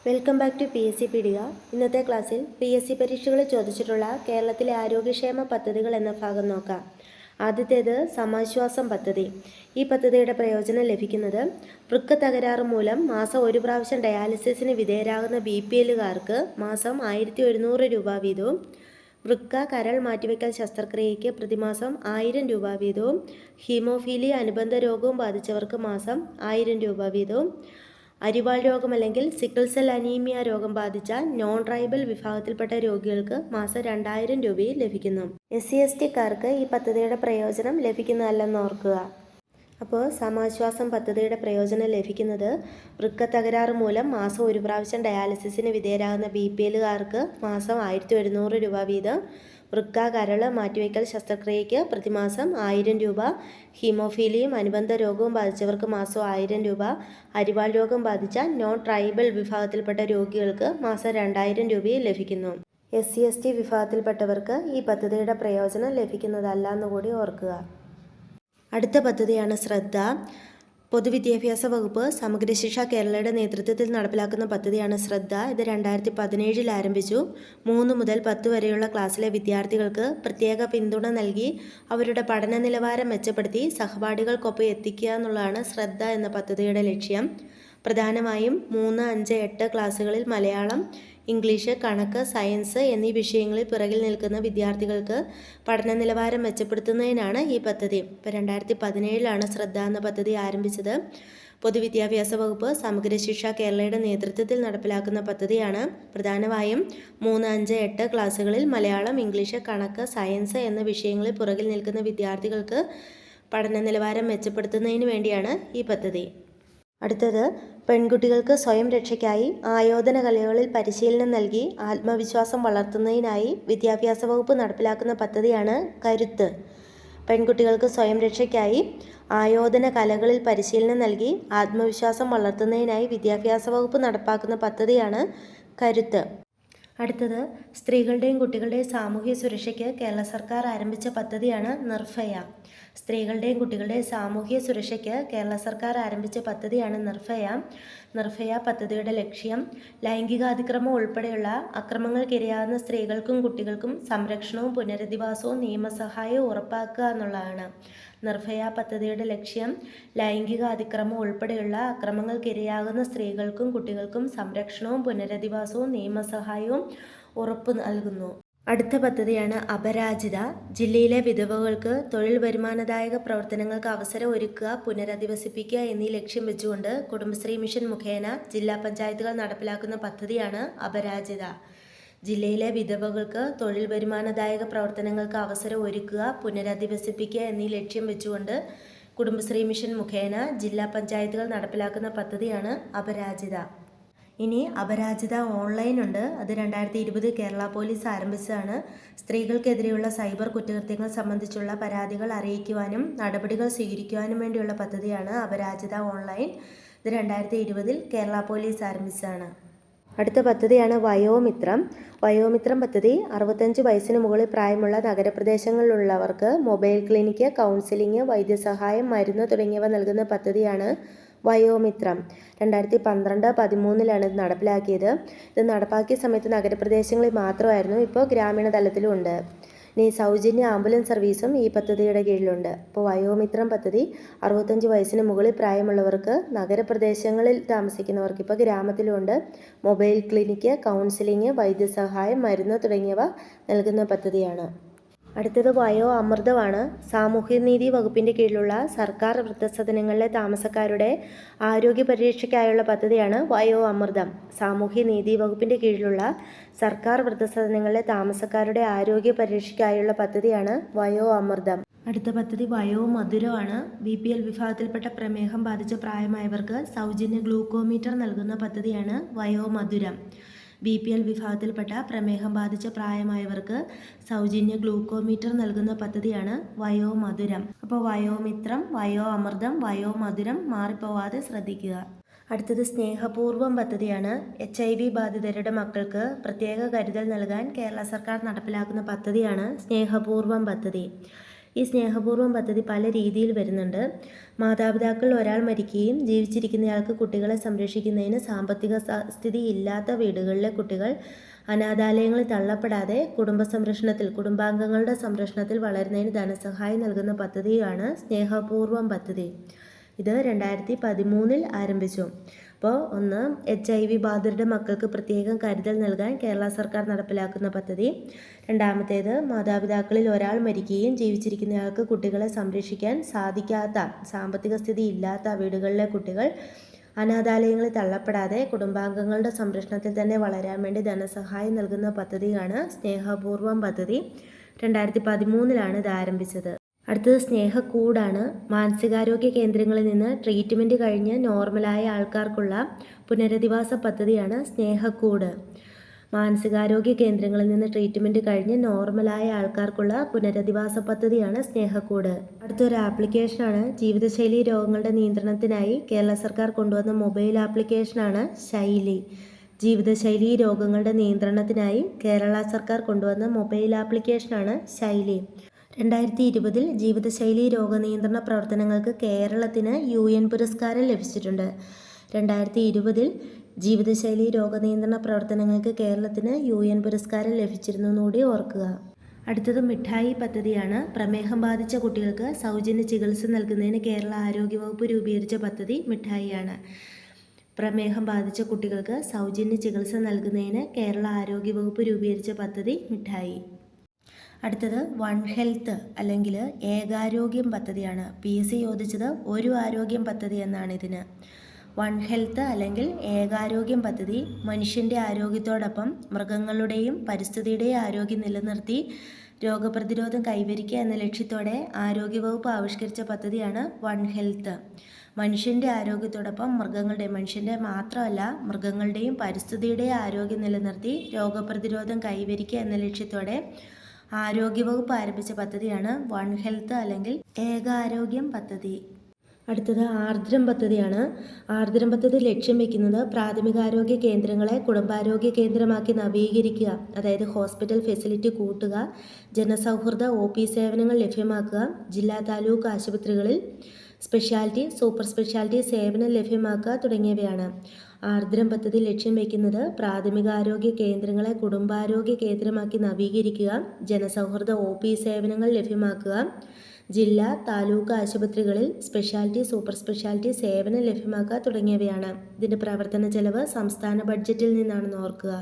Welcome back to PSC പീഡിക. ഇന്നത്തെ ക്ലാസ്സിൽ PSC പരീക്ഷകളിൽ ചോദിച്ചിട്ടുള്ള കേരളത്തിലെ ആരോഗ്യക്ഷേമ പദ്ധതികൾ എന്ന ഭാഗം നോക്കാം. ആദ്യത്തേത് സമാശ്വാസം പദ്ധതി. ഈ പദ്ധതിയുടെ പ്രയോജനം ലഭിക്കുന്നത് വൃക്ക തകരാറ് മൂലം മാസം ഒരു പ്രാവശ്യം ഡയാലിസിസിന് വിധേയരാകുന്ന BPLകാർക്ക് മാസം 1100 രൂപ വീതവും, വൃക്ക കരൾ മാറ്റിവെക്കൽ ശസ്ത്രക്രിയയ്ക്ക് പ്രതിമാസം 1000 രൂപ വീതവും, ഹീമോഫീലിയ അനുബന്ധ രോഗവും ബാധിച്ചവർക്ക് മാസം 1000 രൂപ വീതവും, അരിവാൾ രോഗം അല്ലെങ്കിൽ സിക്കിൾ സെൽ അനീമിയ രോഗം ബാധിച്ച നോൺ ട്രൈബൽ വിഭാഗത്തിൽപ്പെട്ട രോഗികൾക്ക് മാസം 2000 രൂപയും ലഭിക്കുന്നു. SC/STക്കാർക്ക് ഈ പദ്ധതിയുടെ പ്രയോജനം ലഭിക്കുന്നതല്ലെന്ന് ഓർക്കുക. അപ്പോൾ സമാശ്വാസം പദ്ധതിയുടെ പ്രയോജനം ലഭിക്കുന്നത് വൃക്ക തകരാറ് മൂലം മാസം ഒരു പ്രാവശ്യം ഡയാലിസിസിന് വിധേയരാകുന്ന BPLകാർക്ക് മാസം 1100 രൂപ വീതം, വൃക്ക കരൾ മാറ്റിവെക്കൽ ശസ്ത്രക്രിയയ്ക്ക് പ്രതിമാസം 1000 രൂപ, ഹീമോഫീലിയും അനുബന്ധ രോഗവും ബാധിച്ചവർക്ക് മാസം 1000 രൂപ, അരിവാൾ രോഗം ബാധിച്ച നോൺ ട്രൈബൽ വിഭാഗത്തിൽപ്പെട്ട രോഗികൾക്ക് മാസം 2000 രൂപയും ലഭിക്കുന്നു. SC/ST വിഭാഗത്തിൽപ്പെട്ടവർക്ക് ഈ പദ്ധതിയുടെ പ്രയോജനം ലഭിക്കുന്നതല്ല എന്നുകൂടി ഓർക്കുക. അടുത്ത പദ്ധതിയാണ് ശ്രദ്ധ. പൊതുവിദ്യാഭ്യാസ വകുപ്പ് സമഗ്ര ശിക്ഷ കേരളയുടെ നേതൃത്വത്തിൽ നടപ്പിലാക്കുന്ന പദ്ധതിയാണ് ശ്രദ്ധ. ഇത് 2017 ആരംഭിച്ചു. 3 മുതൽ 10 വരെയുള്ള ക്ലാസ്സിലെ വിദ്യാർത്ഥികൾക്ക് പ്രത്യേക പിന്തുണ നൽകി അവരുടെ പഠന നിലവാരം മെച്ചപ്പെടുത്തി സഹപാഠികൾക്കൊപ്പം എത്തിക്കുക എന്നുള്ളതാണ് ശ്രദ്ധ എന്ന പദ്ധതിയുടെ ലക്ഷ്യം. പ്രധാനമായും 3, 5, 8 ക്ലാസ്സുകളിൽ മലയാളം, ഇംഗ്ലീഷ്, കണക്ക്, സയൻസ് എന്നീ വിഷയങ്ങളിൽ പിറകിൽ നിൽക്കുന്ന വിദ്യാർത്ഥികൾക്ക് പഠന നിലവാരം മെച്ചപ്പെടുത്തുന്നതിനാണ് ഈ പദ്ധതി. ഇപ്പോൾ 2017 ശ്രദ്ധ എന്ന പദ്ധതി ആരംഭിച്ചത്. പൊതുവിദ്യാഭ്യാസ വകുപ്പ് സമഗ്ര ശിക്ഷ കേരളയുടെ നേതൃത്വത്തിൽ നടപ്പിലാക്കുന്ന പദ്ധതിയാണ്. പ്രധാനമായും 3, 5, 8 ക്ലാസ്സുകളിൽ മലയാളം, ഇംഗ്ലീഷ്, കണക്ക്, സയൻസ് എന്ന വിഷയങ്ങളിൽ പിറകിൽ നിൽക്കുന്ന വിദ്യാർത്ഥികൾക്ക് പഠന നിലവാരം മെച്ചപ്പെടുത്തുന്നതിന് വേണ്ടിയാണ് ഈ പദ്ധതി. അടുത്തത് പെൺകുട്ടികൾക്ക് സ്വയം രക്ഷയ്ക്കായി ആയോധന കലകളിൽ പരിശീലനം നൽകി ആത്മവിശ്വാസം വളർത്തുന്നതിനായി വിദ്യാഭ്യാസ വകുപ്പ് നടപ്പിലാക്കുന്ന പദ്ധതിയാണ് കരുത്ത്. പെൺകുട്ടികൾക്ക് സ്വയം രക്ഷയ്ക്കായി ആയോധന കലകളിൽ പരിശീലനം നൽകി ആത്മവിശ്വാസം വളർത്തുന്നതിനായി വിദ്യാഭ്യാസ വകുപ്പ് നടപ്പാക്കുന്ന പദ്ധതിയാണ് കരുത്ത്. അടുത്തത് സ്ത്രീകളുടെയും കുട്ടികളുടെയും സാമൂഹ്യ സുരക്ഷയ്ക്ക് കേരള സർക്കാർ ആരംഭിച്ച പദ്ധതിയാണ് നിർഭയ. സ്ത്രീകളുടെയും കുട്ടികളുടെയും സാമൂഹ്യ സുരക്ഷയ്ക്ക് കേരള സർക്കാർ ആരംഭിച്ച പദ്ധതിയാണ് നിർഭയ. നിർഭയ പദ്ധതിയുടെ ലക്ഷ്യം ലൈംഗിക അതിക്രമം ഉൾപ്പെടെയുള്ള അക്രമങ്ങൾക്കിരയാകുന്ന സ്ത്രീകൾക്കും കുട്ടികൾക്കും സംരക്ഷണവും പുനരധിവാസവും നിയമസഹായവും ഉറപ്പാക്കുക എന്നുള്ളതാണ്. നിർഭയ പദ്ധതിയുടെ ലക്ഷ്യം ലൈംഗിക അതിക്രമം ഉൾപ്പെടെയുള്ള അക്രമങ്ങൾക്കിരയാകുന്ന സ്ത്രീകൾക്കും കുട്ടികൾക്കും സംരക്ഷണവും പുനരധിവാസവും നിയമസഹായവും ഉറപ്പു നൽകുന്നു. അടുത്ത പദ്ധതിയാണ് അപരാജിത. ജില്ലയിലെ വിധവകൾക്ക് തൊഴിൽ വരുമാനദായക പ്രവർത്തനങ്ങൾക്ക് അവസരം ഒരുക്കുക, പുനരധിവസിപ്പിക്കുക എന്നീ ലക്ഷ്യം വെച്ചുകൊണ്ട് കുടുംബശ്രീ മിഷൻ മുഖേന ജില്ലാ പഞ്ചായത്തുകൾ നടപ്പിലാക്കുന്ന പദ്ധതിയാണ് അപരാജിത. ജില്ലയിലെ വിധവകൾക്ക് തൊഴിൽ വരുമാനദായക പ്രവർത്തനങ്ങൾക്ക് അവസരം ഒരുക്കുക, പുനരധിവസിപ്പിക്കുക എന്നീ ലക്ഷ്യം വെച്ചുകൊണ്ട് കുടുംബശ്രീ മിഷൻ മുഖേന ജില്ലാ പഞ്ചായത്തുകൾ നടപ്പിലാക്കുന്ന പദ്ധതിയാണ് അപരാജിത. ഇനി അപരാജിത ഓൺലൈൻ ഉണ്ട്. അത് 2020 കേരള പോലീസ് ആരംഭിച്ചതാണ്. സ്ത്രീകൾക്കെതിരെയുള്ള സൈബർ കുറ്റകൃത്യങ്ങൾ സംബന്ധിച്ചുള്ള പരാതികൾ അറിയിക്കുവാനും നടപടികൾ സ്വീകരിക്കുവാനും വേണ്ടിയുള്ള പദ്ധതിയാണ് അപരാജിത ഓൺലൈൻ. ഇത് 2020 കേരള പോലീസ് ആരംഭിച്ചതാണ്. അടുത്ത പദ്ധതിയാണ് വയോമിത്രം. വയോമിത്രം പദ്ധതി 65 വയസ്സിന് മുകളിൽ പ്രായമുള്ള നഗരപ്രദേശങ്ങളിലുള്ളവർക്ക് മൊബൈൽ ക്ലിനിക്ക്, കൗൺസിലിംഗ്, വൈദ്യസഹായം, മരുന്ന് തുടങ്ങിയവ നൽകുന്ന പദ്ധതിയാണ് വയോമിത്രം. 2012-13 ഇത് നടപ്പിലാക്കിയത്. ഇത് നടപ്പാക്കിയ സമയത്ത് നഗരപ്രദേശങ്ങളിൽ മാത്രമായിരുന്നു. ഇപ്പോൾ ഗ്രാമീണ തലത്തിലും ഉണ്ട്. ഇനി സൗജന്യ ആംബുലൻസ് സർവീസും ഈ പദ്ധതിയുടെ കീഴിലുണ്ട്. അപ്പോൾ വയോമിത്രം പദ്ധതി 65 വയസ്സിന് മുകളിൽ പ്രായമുള്ളവർക്ക്, നഗരപ്രദേശങ്ങളിൽ താമസിക്കുന്നവർക്ക്, ഇപ്പോൾ ഗ്രാമത്തിലുണ്ട്, മൊബൈൽ ക്ലിനിക്ക്, കൗൺസിലിംഗ്, വൈദ്യസഹായം, മരുന്ന് തുടങ്ങിയവ നൽകുന്ന പദ്ധതിയാണ്. അടുത്തത് വയോ അമൃതമാണ്. സാമൂഹ്യനീതി വകുപ്പിൻ്റെ കീഴിലുള്ള സർക്കാർ വൃദ്ധസദനങ്ങളിലെ താമസക്കാരുടെ ആരോഗ്യ പരിരക്ഷയ്ക്കായുള്ള പദ്ധതിയാണ് വയോ അമൃതം. സാമൂഹ്യനീതി വകുപ്പിൻ്റെ കീഴിലുള്ള സർക്കാർ വൃദ്ധസദനങ്ങളിലെ താമസക്കാരുടെ ആരോഗ്യ പരിരക്ഷയ്ക്കായുള്ള പദ്ധതിയാണ് വയോ അമൃതം. അടുത്ത പദ്ധതി വയോ മധുരമാണ്. BPL വിഭാഗത്തിൽപ്പെട്ട പ്രമേഹം ബാധിച്ച പ്രായമായവർക്ക് സൗജന്യ ഗ്ലൂക്കോമീറ്റർ നൽകുന്ന പദ്ധതിയാണ് വയോ മധുരം. BPL വിഭാഗത്തിൽപ്പെട്ട പ്രമേഹം ബാധിച്ച പ്രായമായവർക്ക് സൗജന്യ ഗ്ലൂക്കോമീറ്റർ നൽകുന്ന പദ്ധതിയാണ് വയോ മധുരം. അപ്പോൾ വയോമിത്രം, വയോ അമൃതം, വയോ മധുരം മാറിപ്പോവാതെ ശ്രദ്ധിക്കുക. അടുത്തത് സ്നേഹപൂർവം പദ്ധതിയാണ്. HIV ബാധിതരുടെ മക്കൾക്ക് പ്രത്യേക കരുതൽ നൽകാൻ കേരള സർക്കാർ നടപ്പിലാക്കുന്ന പദ്ധതിയാണ് സ്നേഹപൂർവം പദ്ധതി. ഈ സ്നേഹപൂർവ്വം പദ്ധതി പല രീതിയിൽ വരുന്നുണ്ട്. മാതാപിതാക്കൾ ഒരാൾ മരിക്കുകയും ജീവിച്ചിരിക്കുന്നയാൾക്ക് കുട്ടികളെ സംരക്ഷിക്കുന്നതിന് സാമ്പത്തിക സ്ഥിതി ഇല്ലാത്ത വീടുകളിലെ കുട്ടികൾ അനാഥാലയങ്ങളിൽ തള്ളപ്പെടാതെ കുടുംബാംഗങ്ങളുടെ സംരക്ഷണത്തിൽ വളരുന്നതിന് ധനസഹായം നൽകുന്ന പദ്ധതിയാണ് സ്നേഹപൂർവ്വം പദ്ധതി. ഇത് 2013 ആരംഭിച്ചു. അപ്പോൾ ഒന്ന്, HIV ബാധിതരുടെ മക്കൾക്ക് പ്രത്യേകം കരുതൽ നൽകാൻ കേരള സർക്കാർ നടപ്പിലാക്കുന്ന പദ്ധതി. രണ്ടാമത്തേത്, മാതാപിതാക്കളിൽ ഒരാൾ മരിക്കുകയും ജീവിച്ചിരിക്കുന്നയാൾക്ക് കുട്ടികളെ സംരക്ഷിക്കാൻ സാധിക്കാത്ത സാമ്പത്തിക സ്ഥിതി ഇല്ലാത്ത വീടുകളിലെ കുട്ടികൾ അനാഥാലയങ്ങളിൽ തള്ളപ്പെടാതെ കുടുംബാംഗങ്ങളുടെ സംരക്ഷണത്തിൽ തന്നെ വളരാൻ വേണ്ടി ധനസഹായം നൽകുന്ന പദ്ധതിയാണ് സ്നേഹപൂർവ്വം പദ്ധതി. 2013 ഇത് ആരംഭിച്ചത്. അടുത്തത് സ്നേഹക്കൂടാണ്. മാനസികാരോഗ്യ കേന്ദ്രങ്ങളിൽ നിന്ന് ട്രീറ്റ്മെൻറ്റ് കഴിഞ്ഞ് നോർമലായ ആൾക്കാർക്കുള്ള പുനരധിവാസ പദ്ധതിയാണ് സ്നേഹക്കൂട്. മാനസികാരോഗ്യ കേന്ദ്രങ്ങളിൽ നിന്ന് ട്രീറ്റ്മെൻറ്റ് കഴിഞ്ഞ് നോർമലായ ആൾക്കാർക്കുള്ള പുനരധിവാസ പദ്ധതിയാണ് സ്നേഹക്കൂട്. അടുത്തൊരു ആപ്ലിക്കേഷനാണ് ജീവിതശൈലി രോഗങ്ങളുടെ നിയന്ത്രണത്തിനായി കേരള സർക്കാർ കൊണ്ടുവന്ന മൊബൈൽ ആപ്ലിക്കേഷനാണ് ശൈലി. ജീവിതശൈലി രോഗങ്ങളുടെ നിയന്ത്രണത്തിനായി കേരള സർക്കാർ കൊണ്ടുവന്ന മൊബൈൽ ആപ്ലിക്കേഷനാണ് ശൈലി. 2020 ജീവിതശൈലി രോഗനിയന്ത്രണ പ്രവർത്തനങ്ങൾക്ക് കേരളത്തിന് UN പുരസ്കാരം ലഭിച്ചിട്ടുണ്ട്. 2020 ജീവിതശൈലി രോഗനിയന്ത്രണ പ്രവർത്തനങ്ങൾക്ക് കേരളത്തിന് UN പുരസ്കാരം ലഭിച്ചിരുന്നുകൂടി ഓർക്കുക. അടുത്തത് മിഠായി പദ്ധതിയാണ്. പ്രമേഹം ബാധിച്ച കുട്ടികൾക്ക് സൗജന്യ ചികിത്സ നൽകുന്നതിന് കേരള ആരോഗ്യവകുപ്പ് രൂപീകരിച്ച പദ്ധതി മിഠായിയാണ്. പ്രമേഹം ബാധിച്ച കുട്ടികൾക്ക് സൗജന്യ ചികിത്സ നൽകുന്നതിന് കേരള ആരോഗ്യവകുപ്പ് രൂപീകരിച്ച പദ്ധതി മിഠായി. അടുത്തത് വൺ ഹെൽത്ത് അല്ലെങ്കിൽ ഏകാരോഗ്യം പദ്ധതിയാണ്. PSC ചോദിച്ചത് ഒരു ആരോഗ്യം പദ്ധതി എന്നാണ് ഇതിന്. വൺ ഹെൽത്ത് അല്ലെങ്കിൽ ഏകാരോഗ്യം പദ്ധതി മനുഷ്യൻ്റെ ആരോഗ്യത്തോടൊപ്പം മൃഗങ്ങളുടെയും പരിസ്ഥിതിയുടെയും ആരോഗ്യം നിലനിർത്തി രോഗപ്രതിരോധം കൈവരിക്കുക എന്ന ലക്ഷ്യത്തോടെ ആരോഗ്യവകുപ്പ് ആവിഷ്കരിച്ച പദ്ധതിയാണ് വൺ ഹെൽത്ത്. മനുഷ്യൻ്റെ ആരോഗ്യത്തോടൊപ്പം മനുഷ്യൻ്റെ മാത്രമല്ല മൃഗങ്ങളുടെയും പരിസ്ഥിതിയുടെയും ആരോഗ്യം നിലനിർത്തി രോഗപ്രതിരോധം കൈവരിക്കുക എന്ന ലക്ഷ്യത്തോടെ ആരോഗ്യവകുപ്പ് ആരംഭിച്ച പദ്ധതിയാണ് വൺ ഹെൽത്ത് അല്ലെങ്കിൽ ഏകാരോഗ്യം പദ്ധതി. അടുത്തത് ആർദ്രം പദ്ധതിയാണ്. ആർദ്രം പദ്ധതി ലക്ഷ്യം വയ്ക്കുന്നത് പ്രാഥമികാരോഗ്യ കേന്ദ്രങ്ങളെ കുടുംബാരോഗ്യ കേന്ദ്രമാക്കി നവീകരിക്കുക, അതായത് ഹോസ്പിറ്റൽ ഫെസിലിറ്റി കൂട്ടുക, ജനസൗഹൃദ OP സേവനങ്ങൾ ലഭ്യമാക്കുക, ജില്ലാ താലൂക്ക് ആശുപത്രികളിൽ സ്പെഷ്യാലിറ്റി സൂപ്പർ സ്പെഷ്യാലിറ്റി സേവനം ലഭ്യമാക്കുക തുടങ്ങിയവയാണ്. ആർദ്രം പദ്ധതി ലക്ഷ്യം വയ്ക്കുന്നത് പ്രാഥമികാരോഗ്യ കേന്ദ്രങ്ങളെ കുടുംബാരോഗ്യ കേന്ദ്രമാക്കി നവീകരിക്കുക, ജനസൗഹൃദ OP സേവനങ്ങൾ ലഭ്യമാക്കുക, ജില്ലാ താലൂക്ക് ആശുപത്രികളിൽ സ്പെഷ്യാലിറ്റി സൂപ്പർ സ്പെഷ്യാലിറ്റി സേവനം ലഭ്യമാക്കുക തുടങ്ങിയവയാണ്. ഇതിൻ്റെ പ്രവർത്തന ചെലവ് സംസ്ഥാന ബഡ്ജറ്റിൽ നിന്നാണെന്ന് ഓർക്കുക.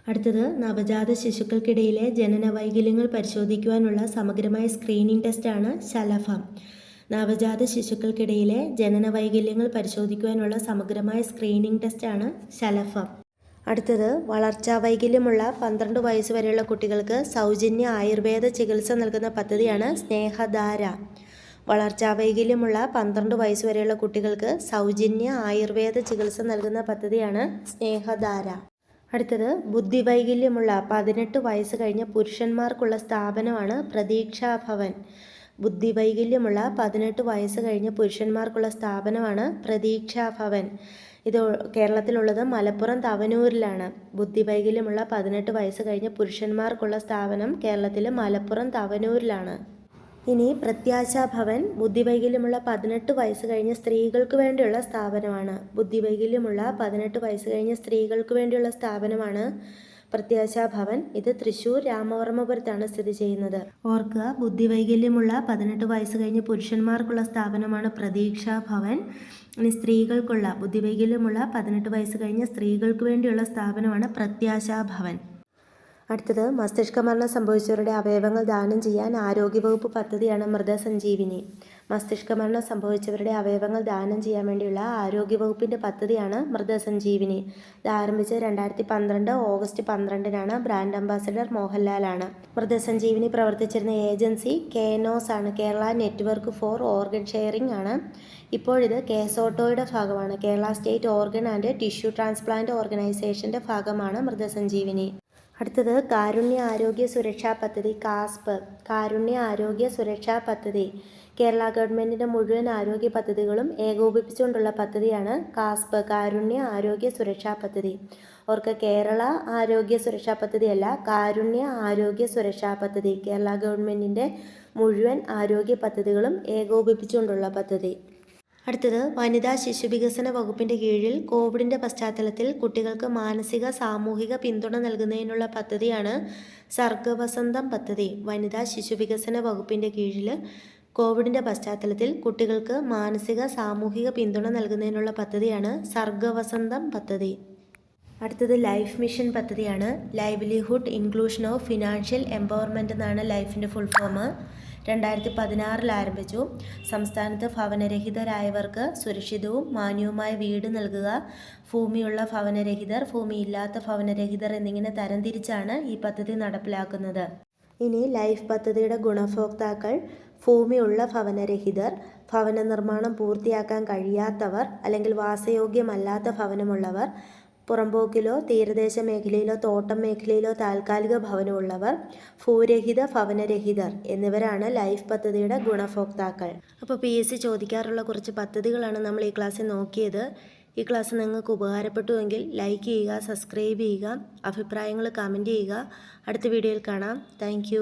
അടുത്തത് നവജാത ശിശുക്കൾക്കിടയിലെ ജനന വൈകല്യങ്ങൾ പരിശോധിക്കുവാനുള്ള സമഗ്രമായ സ്ക്രീനിംഗ് ടെസ്റ്റാണ് ശലഭം. നവജാത ശിശുക്കൾക്കിടയിലെ ജനന വൈകല്യങ്ങൾ പരിശോധിക്കുവാനുള്ള സമഗ്രമായ സ്ക്രീനിംഗ് ടെസ്റ്റാണ് ശലഭം. അടുത്തത് വളർച്ചാ വൈകല്യമുള്ള 12 വയസ്സ് വരെയുള്ള കുട്ടികൾക്ക് സൗജന്യ ആയുർവേദ ചികിത്സ നൽകുന്ന പദ്ധതിയാണ് സ്നേഹധാര. വളർച്ചാ വൈകല്യമുള്ള 12 വയസ്സ് വരെയുള്ള കുട്ടികൾക്ക് സൗജന്യ ആയുർവേദ ചികിത്സ നൽകുന്ന പദ്ധതിയാണ് സ്നേഹധാര. അടുത്തത് ബുദ്ധിവൈകല്യമുള്ള 18 വയസ്സ് കഴിഞ്ഞ പുരുഷന്മാർക്കുള്ള സ്ഥാപനമാണ് പ്രതീക്ഷാഭവൻ. ബുദ്ധിവൈകല്യമുള്ള 18 വയസ്സ് കഴിഞ്ഞ പുരുഷന്മാർക്കുള്ള സ്ഥാപനമാണ് പ്രതീക്ഷാഭവൻ. ഇത് കേരളത്തിലുള്ളത് മലപ്പുറം തവനൂരിലാണ്. ബുദ്ധിവൈകല്യമുള്ള 18 വയസ്സ് കഴിഞ്ഞ പുരുഷന്മാർക്കുള്ള സ്ഥാപനം കേരളത്തിൽ മലപ്പുറം തവനൂരിലാണ്. ഇനി പ്രത്യാശാഭവൻ ബുദ്ധിവൈകല്യമുള്ള 18 വയസ്സ് കഴിഞ്ഞ സ്ത്രീകൾക്ക് വേണ്ടിയുള്ള സ്ഥാപനമാണ്. ബുദ്ധിവൈകല്യമുള്ള 18 വയസ്സ് കഴിഞ്ഞ സ്ത്രീകൾക്ക് വേണ്ടിയുള്ള സ്ഥാപനമാണ് പ്രത്യാശാഭവൻ. ഇത് തൃശ്ശൂർ രാമവർമ്മപുരത്താണ് സ്ഥിതി ചെയ്യുന്നത്. ഓർക്കുക, ബുദ്ധിവൈകല്യമുള്ള 18 വയസ്സ് കഴിഞ്ഞ് പുരുഷന്മാർക്കുള്ള സ്ഥാപനമാണ് പ്രതീക്ഷാഭവൻ. ഇനി സ്ത്രീകൾക്കുള്ള ബുദ്ധിവൈകല്യമുള്ള 18 വയസ്സ് കഴിഞ്ഞ സ്ത്രീകൾക്ക് വേണ്ടിയുള്ള സ്ഥാപനമാണ് പ്രത്യാശാഭവൻ. അടുത്തത് മസ്തിഷ്ക മരണം സംഭവിച്ചവരുടെ അവയവങ്ങൾ ദാനം ചെയ്യാൻ ആരോഗ്യവകുപ്പ് പദ്ധതിയാണ് മൃതസഞ്ജീവിനി. മസ്തിഷ്ക മരണം സംഭവിച്ചവരുടെ അവയവങ്ങൾ ദാനം ചെയ്യാൻ വേണ്ടിയുള്ള ആരോഗ്യവകുപ്പിൻ്റെ പദ്ധതിയാണ് മൃതസഞ്ജീവിനി. ഇത് ആരംഭിച്ചത് 2012 ഓഗസ്റ്റ് 12 ബ്രാൻഡ് അംബാസഡർ മോഹൻലാലാണ്. മൃതസഞ്ജീവിനി പ്രവർത്തിച്ചിരുന്ന ഏജൻസി KNOS ആണ്, Kerala network for organ sharing ആണ്. ഇപ്പോഴിത് KSOTOയുടെ ഭാഗമാണ്. Kerala state organ and tissue transplant ഓർഗനൈസേഷൻ്റെ ഭാഗമാണ് മൃതസഞ്ജീവിനി. അടുത്തത് കാരുണ്യ ആരോഗ്യ സുരക്ഷാ പദ്ധതി കാസ്പ്. കാരുണ്യ ആരോഗ്യ സുരക്ഷാ പദ്ധതി കേരള ഗവൺമെൻറ്റിൻ്റെ മുഴുവൻ ആരോഗ്യ പദ്ധതികളും ഏകോപിപ്പിച്ചുകൊണ്ടുള്ള പദ്ധതിയാണ് കാസ്പ്, കാരുണ്യ ആരോഗ്യ സുരക്ഷാ പദ്ധതി. അവർക്ക് കേരള ആരോഗ്യ സുരക്ഷാ പദ്ധതിയല്ല, കാരുണ്യ ആരോഗ്യ സുരക്ഷാ പദ്ധതി. കേരള ഗവൺമെൻറ്റിൻ്റെ മുഴുവൻ ആരോഗ്യ പദ്ധതികളും ഏകോപിപ്പിച്ചുകൊണ്ടുള്ള പദ്ധതി. അടുത്തത് വനിതാ ശിശു വികസന വകുപ്പിൻ്റെ കീഴിൽ കോവിഡിൻ്റെ പശ്ചാത്തലത്തിൽ കുട്ടികൾക്ക് മാനസിക സാമൂഹിക പിന്തുണ നൽകുന്നതിനുള്ള പദ്ധതിയാണ് സർഗവസന്തം പദ്ധതി. വനിതാ ശിശു വികസന വകുപ്പിൻ്റെ കീഴിൽ കോവിഡിൻ്റെ പശ്ചാത്തലത്തിൽ കുട്ടികൾക്ക് മാനസിക സാമൂഹിക പിന്തുണ നൽകുന്നതിനുള്ള പദ്ധതിയാണ് സർഗവസന്തം പദ്ധതി. അടുത്തത് ലൈഫ് മിഷൻ പദ്ധതിയാണ്. Livelihood inclusion of financial empowerment എന്നാണ് ലൈഫിൻ്റെ ഫുൾ ഫോം. 2016 ആരംഭിച്ചു. സംസ്ഥാനത്ത് ഭവനരഹിതരായവർക്ക് സുരക്ഷിതവും മാന്യവുമായ വീട് നൽകുക, ഭൂമിയുള്ള ഭവനരഹിതർ, ഭൂമിയില്ലാത്ത ഭവനരഹിതർ എന്നിങ്ങനെ തരംതിരിച്ചാണ് ഈ പദ്ധതി നടപ്പിലാക്കുന്നത്. ഇനി ലൈഫ് പദ്ധതിയുടെ ഗുണഭോക്താക്കൾ ഭൂമിയുള്ള ഭവനരഹിതർ, ഭവന നിർമ്മാണം പൂർത്തിയാക്കാൻ കഴിയാത്തവർ അല്ലെങ്കിൽ വാസയോഗ്യമല്ലാത്ത ഭവനമുള്ളവർ, പുറമ്പോക്കിലോ തീരദേശ മേഖലയിലോ തോട്ടം മേഖലയിലോ താൽക്കാലിക ഭവനമുള്ളവർ, ഭൂരഹിത ഭവനരഹിതർ എന്നിവരാണ് ലൈഫ് പദ്ധതിയുടെ ഗുണഭോക്താക്കൾ. അപ്പോൾ PSC ചോദിക്കാറുള്ള കുറച്ച് പദ്ധതികളാണ് നമ്മൾ ഈ ക്ലാസ്സിൽ നോക്കിയത്. ഈ ക്ലാസ് നിങ്ങൾക്ക് ഉപകാരപ്പെട്ടുവെങ്കിൽ ലൈക്ക് ചെയ്യുക, സബ്സ്ക്രൈബ് ചെയ്യുക, അഭിപ്രായങ്ങൾ കമൻറ്റ് ചെയ്യുക. അടുത്ത വീഡിയോയിൽ കാണാം. താങ്ക്